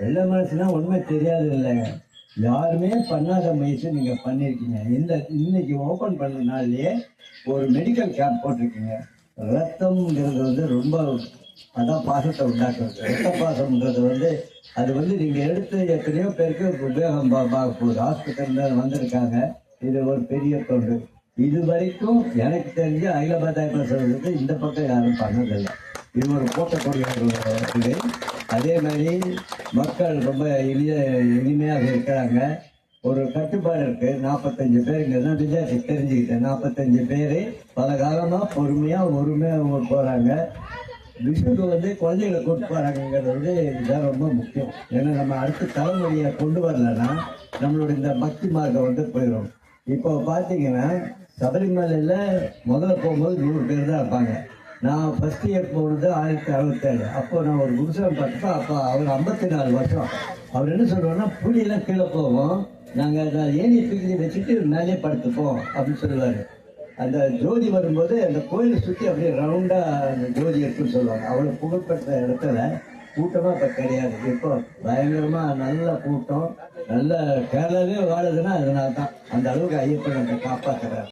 வெள்ள மனசுனா உண்மை தெரியாது இல்லைங்க. யாருமே பண்ணாத முயற்சி நீங்க பண்ணியிருக்கீங்க. இன்னைக்கு ஓபன் பண்ண நாள்லயே ஒரு மெடிக்கல் கேம்ப் போட்டிருக்கீங்க. ரத்தம்ங்கிறது ரொம்ப அதான் பாசத்தை உண்டாக்குறது. ரத்த பாசம்ன்றது அது நீங்க எடுத்து எத்தனையோ பேருக்கு உபயோகம் போகுது. ஹாஸ்பிட்டல்ல வந்திருக்காங்க. இது ஒரு பெரிய தொண்டு. இது வரைக்கும் எனக்கு தெரிஞ்ச அகிலபாதாய பிரசவத்துக்கு இந்த பக்கம் யாரும் பண்ணதில்லை. இது ஒரு போட்டக்கூடிய இது. அதே மாதிரி மக்கள் ரொம்ப இனிமையாக இருக்கிறாங்க. ஒரு கட்டுப்பாடு இருக்கு. 45 பேருங்கிறத விஜயாசி தெரிஞ்சுக்கிட்டேன். 45 பேரு பல காலமா பொறுமையா ஒருமையா போறாங்க. விஷுக்கு குழந்தைகளை கூட்டு போறாங்கிறது இதுதான் ரொம்ப முக்கியம். ஏன்னா நம்ம அடுத்த தலைமுறையை கொண்டு வரலன்னா நம்மளோட இந்த பக்தி மார்க்கம் போயிடும். இப்போ பாத்தீங்கன்னா சபரிமலையில முதல்ல போகும்போது 100 பேர் தான் இருப்பாங்க. நான் ஃபர்ஸ்ட் இயர் போனது 1967. அப்போ நான் ஒரு குருசாமி பார்த்தப்ப அப்போ அவர் 54 வருஷம். அவர் என்ன சொல்லுவாருன்னா, புளியெல்லாம் கீழே போவோம், நாங்கள் ஏணியை தூக்கி வச்சுட்டு மேலே படுத்துப்போம் அப்படின்னு சொல்லுவார். அந்த ஜோதி வரும்போது அந்த கோயிலை சுற்றி அப்படியே ரவுண்டாக அந்த ஜோதி இருக்குன்னு சொல்லுவாங்க. அவ்வளோ புகழ்பெற்ற இடத்துல கூட்டமாக இப்போ கிடையாது. இப்போ பயங்கரமாக நல்ல கூட்டம். நல்ல கேரளாவே வாழுதுன்னா அதனால தான் அந்த அளவுக்கு ஐயப்பன் நம்ம காப்பாற்றுறாரு.